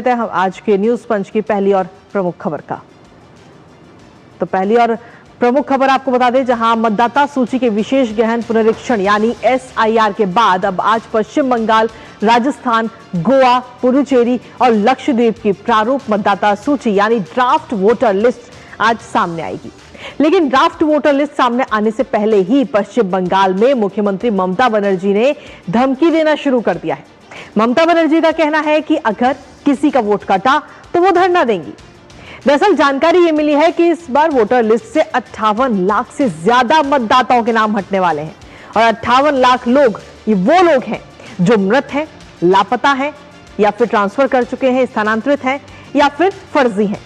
हम आज के न्यूज पंच की पहली और प्रमुख खबर का। तो पहली और प्रमुख खबर आपको बता दें, जहां मतदाता सूची के विशेष गहन पुनरीक्षण यानी एसआईआर के बाद अब आज पश्चिम बंगाल, राजस्थान, गोवा, पुडुचेरी और लक्षद्वीप की प्रारूप मतदाता सूची यानी ड्राफ्ट वोटर लिस्ट आज सामने आएगी। लेकिन ड्राफ्ट वोटर लिस्ट सामने आने से पहले ही पश्चिम बंगाल में मुख्यमंत्री ममता बनर्जी ने धमकी देना शुरू कर दिया है। ममता बनर्जी का कहना है कि अगर किसी का वोट कटा तो वो धरना देंगी। दरअसल जानकारी ये मिली है कि इस बार वोटर लिस्ट से 58 लाख से ज्यादा मतदाताओं के नाम हटने वाले हैं और 58 लाख लोग ये वो लोग हैं जो मृत हैं, लापता हैं या फिर ट्रांसफर कर चुके हैं, स्थानांतरित हैं या फिर फर्जी हैं।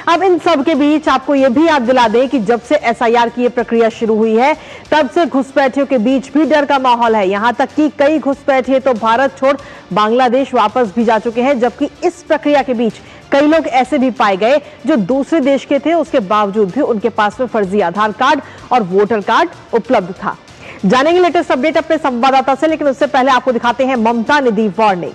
अब इन सब के बीच आपको यह भी याद दिला दें कि जब से एसआईआर की यह प्रक्रिया शुरू हुई है तब से घुसपैठियों के बीच भी डर का माहौल है। यहां तक कि कई घुसपैठिए तो भारत छोड़ बांग्लादेश वापस भी जा चुके हैं, जबकि इस प्रक्रिया के बीच कई लोग ऐसे भी पाए गए जो दूसरे देश के थे, उसके बावजूद भी उनके पास में फर्जी आधार कार्ड और वोटर कार्ड उपलब्ध था। जानेंगे लेटेस्ट अपडेट अपने संवाददाता से, लेकिन उससे पहले आपको दिखाते हैं ममता ने दी वार्निंग।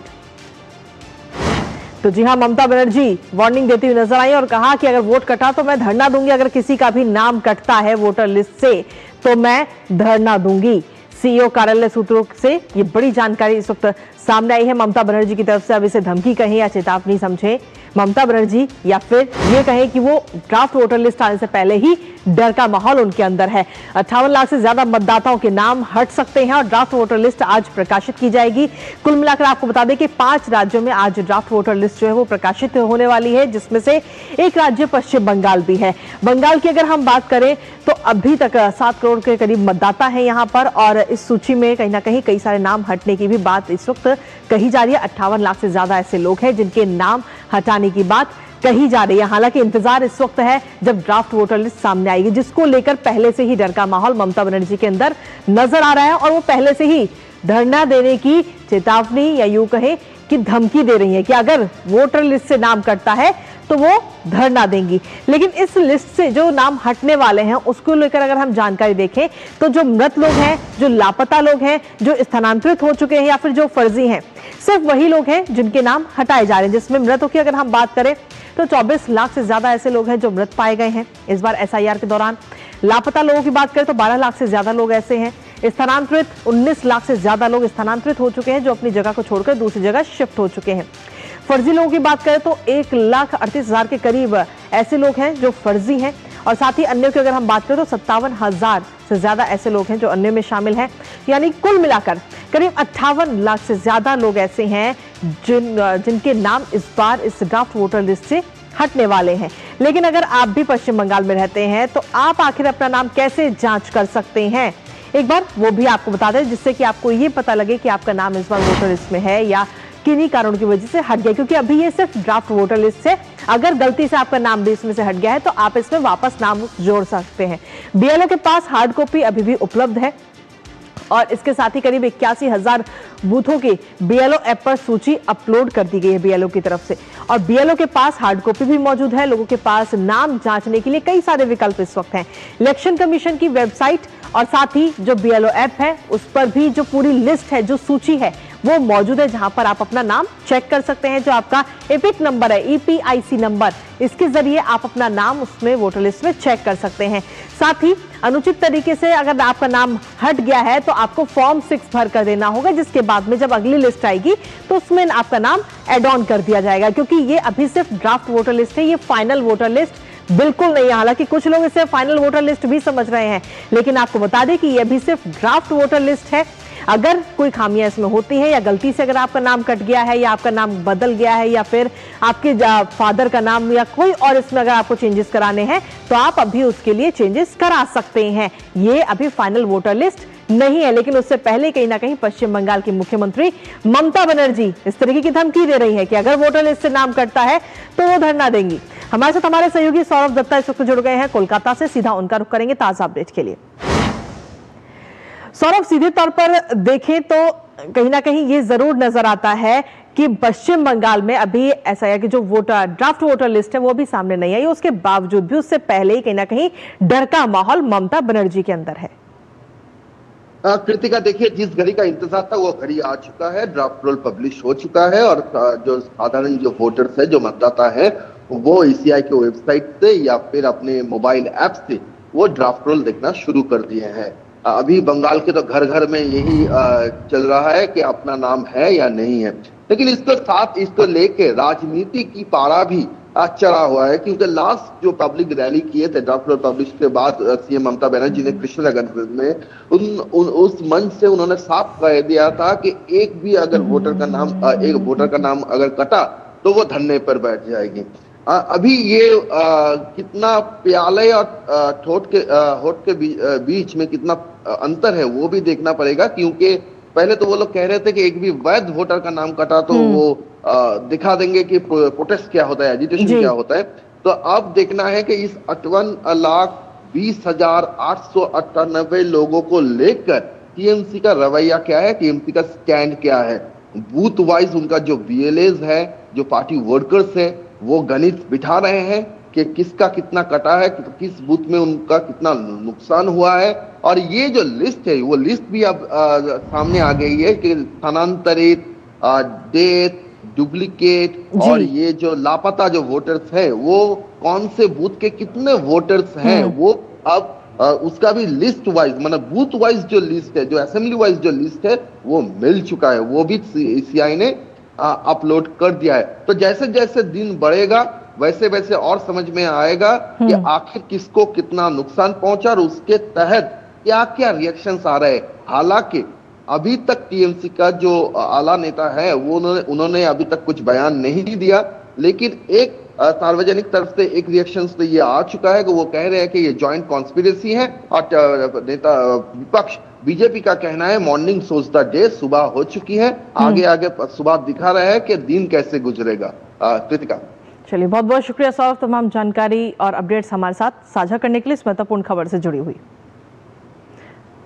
तो जी हां, ममता बनर्जी वार्निंग देती हुई नजर आई और कहा कि अगर वोट कटा तो मैं धरना दूंगी, अगर किसी का भी नाम कटता है वोटर लिस्ट से तो मैं धरना दूंगी। सीईओ कार्यालय सूत्रों से ये बड़ी जानकारी इस वक्त सामने आई है। ममता बनर्जी की तरफ से अब इसे धमकी कहें या चेतावनी समझे ममता बनर्जी, या फिर ये कहें कि वो ड्राफ्ट वोटर लिस्ट आने से पहले ही डर का माहौल उनके अंदर है। 58 लाख से ज्यादा मतदाताओं के नाम हट सकते हैं और ड्राफ्ट वोटर लिस्ट आज प्रकाशित की जाएगी। कुल मिलाकर आपको बता दें कि 5 राज्यों में आज ड्राफ्ट वोटर लिस्ट जो है वो प्रकाशित होने वाली है, जिसमें से एक राज्य पश्चिम बंगाल भी है। बंगाल की अगर हम बात करें तो अभी तक 7 करोड़ के करीब मतदाता है यहाँ पर, और इस सूची में कहीं ना कहीं कई सारे नाम हटने की भी बात इस वक्त कही जा रही है। 58 लाख से ज्यादा ऐसे लोग हैं जिनके नाम हटाने की बात कही जा रही है। हालांकि इंतजार इस वक्त है जब ड्राफ्ट वोटर लिस्ट सामने आएगी, जिसको लेकर पहले से ही डर का माहौल ममता बनर्जी के अंदर नजर आ रहा है और वो पहले से ही धरना देने की चेतावनी या यूं कहे कि धमकी दे रही है कि अगर वोटर लिस्ट से नाम कटता है तो वो धरना देंगी। लेकिन इस लिस्ट से जो नाम हटने वाले हैं उसको लेकर अगर हम जानकारी देखें तो जो मृत लोग हैं, जो लापता लोग हैं, जो स्थानांतरित हो चुके हैं या फिर जो फर्जी हैं, सिर्फ वही लोग हैं जिनके नाम हटाए जा रहे हैं। जिसमें मृतों की अगर हम बात करें तो 24 लाख से ज्यादा ऐसे लोग हैं जो मृत पाए गए हैं इस बार एसआईआर के दौरान। लापता लोगों की बात करें तो 12 लाख से ज्यादा लोग ऐसे हैं। स्थानांतरित 19 लाख से ज्यादा लोग स्थानांतरित हो चुके हैं, जो अपनी जगह को छोड़कर दूसरी जगह शिफ्ट हो चुके हैं। फर्जी लोगों की बात करें तो 1,38,000 के करीब ऐसे लोग हैं जो फर्जी हैं, और साथ ही अन्य की अगर हम बात करें तो 57,000 से ज्यादा ऐसे लोग हैं जो अन्य में शामिल हैं। यानी कुल मिलाकर करीब 58 लाख से ज्यादा लोग ऐसे हैं जिनके नाम इस बार इस ड्राफ्ट वोटर लिस्ट से हटने वाले हैं। लेकिन अगर आप भी पश्चिम बंगाल में रहते हैं तो आप आखिर अपना नाम कैसे जांच कर सकते हैं, एक बार वो भी आपको बता दें, जिससे कि आपको ये पता लगे कि आपका नाम इस बार वोटर लिस्ट में है या किन्हीं कारणों की वजह से हट गया। क्योंकि अभी ये सिर्फ ड्राफ्ट वोटर लिस्ट है, अगर गलती से आपका नाम भी इसमें से हट गया है तो आप इसमें वापस नाम जोड़ सकते हैं। बीएलओ के पास हार्ड कॉपी अभी भी उपलब्ध है और इसके साथ ही करीब 81,000 बूथों की बीएलओ ऐप पर सूची अपलोड कर दी गई है बीएलओ की तरफ से, और बीएलओ के पास हार्ड कॉपी भी मौजूद है। लोगों के पास नाम जांचने के लिए कई सारे विकल्प इस वक्त हैं। इलेक्शन कमीशन की वेबसाइट और साथ ही जो बीएलओ ऐप है उस पर भी जो पूरी लिस्ट है, जो सूची है वो मौजूद है, जहां पर आप अपना नाम चेक कर सकते हैं। जो आपका एपिक नंबर है, ईपीआईसी नंबर, इसके जरिए आप अपना नाम उसमें वोटर लिस्ट में चेक कर सकते हैं। साथ ही अनुचित तरीके से अगर आपका नाम हट गया है तो आपको फॉर्म 6 भर कर देना होगा, जिसके बाद में जब अगली लिस्ट आएगी तो उसमें आपका नाम एड ऑन कर दिया जाएगा। क्योंकि ये अभी सिर्फ ड्राफ्ट वोटर लिस्ट है, ये फाइनल वोटर लिस्ट बिल्कुल नहीं है। हालांकि कुछ लोग इसे फाइनल वोटर लिस्ट भी समझ रहे हैं, लेकिन आपको बता दें कि ये अभी सिर्फ ड्राफ्ट वोटर लिस्ट है। अगर कोई खामियां इसमें होती है या गलती से अगर आपका नाम कट गया है या आपका नाम बदल गया है या फिर आपके फादर का नाम या कोई और इसमें अगर आपको चेंजेस कराने हैं तो आप अभी उसके लिए चेंजेस करा सकते हैं। ये अभी फाइनल वोटर लिस्ट नहीं है। लेकिन उससे पहले कहीं ना कहीं पश्चिम बंगाल की मुख्यमंत्री ममता बनर्जी इस तरीके की धमकी दे रही है कि अगर वोटर लिस्ट से नाम कटता है तो वो धरना देंगी। हमारे साथ हमारे सहयोगी सौरभ दत्ता इस वक्त जुड़ गए हैं कोलकाता से, सीधा उनका रुख करेंगे ताजा अपडेट के लिए। सौरभ, सीधे तौर पर देखें तो कहीं ना कहीं ये जरूर नजर आता है कि पश्चिम बंगाल में अभी एसआईआर की जो ड्राफ्ट वोटर लिस्ट है वो भी सामने नहीं आई, उसके बावजूद भी उससे पहले ही कहीं ना कहीं डर का माहौल ममता बनर्जी के अंदर है। कृतिका, देखिए, जिस घड़ी का इंतजार था वो घड़ी आ चुका है। ड्राफ्ट रोल पब्लिश हो चुका है और जो साधारण जो वोटर्स है, जो मतदाता है, वो ईसीआई के वेबसाइट से या फिर अपने मोबाइल ऐप से वो ड्राफ्ट रोल देखना शुरू कर दिए हैं। अभी बंगाल के तो घर घर में यही चल रहा है कि अपना नाम है या नहीं है। लेकिन इसके साथ इसको लेके राजनीति की पारा भी चढ़ा हुआ है, क्योंकि लास्ट जो पब्लिक रैली किए थे ड्राफ्ट रोल पब्लिश के बाद सीएम ममता बनर्जी ने कृष्णनगर में उस मंच से उन्होंने साफ कह दिया था कि एक भी अगर एक वोटर का नाम अगर कटा तो वो धरने पर बैठ जाएगी। अभी ये कितना प्याले और होठ के बीच में कितना अंतर है वो भी देखना पड़ेगा, क्योंकि पहले तो वो लोग कह रहे थे कि एक भी वैध वोटर का नाम कटा तो वो दिखा देंगे कि प्रोटेस्ट क्या होता है, एजिटेशन क्या होता है। तो अब देखना है कि इस 58,20,898 लोगों को लेकर टीएमसी का रवैया क्या है, टीएमसी का स्टैंड क्या है। बूथ वाइज उनका जो बीएलएज है, जो पार्टी वर्कर्स है, वो गणित बिठा रहे हैं कि किसका कितना कटा है, किस बूथ में उनका कितना नुकसान हुआ है। और ये जो लिस्ट है, वो लिस्ट भी अब सामने आ गई है कि स्थानांतरित, डेथ, डुप्लीकेट और ये जो लापता जो वोटर्स है, वो कौन से बूथ के कितने वोटर्स हैं, वो अब उसका भी लिस्ट वाइज, मतलब बूथ वाइज जो लिस्ट है, जो असेंबली वाइज जो लिस्ट है, वो मिल चुका है, वो भी सीआई ने अपलोड कर दिया है। तो जैसे जैसे दिन बढ़ेगा वैसे वैसे और समझ में आएगा कि आखिर किसको कितना नुकसान पहुंचा और उसके तहत क्या क्या रिएक्शंस आ रहे हैं। हालांकि अभी तक टीएमसी का जो आला नेता है वो उन्होंने अभी तक कुछ बयान नहीं दिया, लेकिन एक सार्वजनिक तरफ से एक रिएक्शन तो ये आ चुका है कि वो कह रहे हैं कि ये जॉइंट कॉन्स्पिरेसी है। और नेता विपक्ष बीजेपी का कहना है मॉर्निंग सोज द डे, सुबह हो चुकी है, आगे आगे सुबह दिखा रहा है कि दिन कैसे गुजरेगा। कृतिका, चलिए, बहुत बहुत शुक्रिया सौरभ, तमाम जानकारी और अपडेट्स हमारे साथ साझा करने के लिए, इस महत्वपूर्ण खबर से जुड़ी हुई।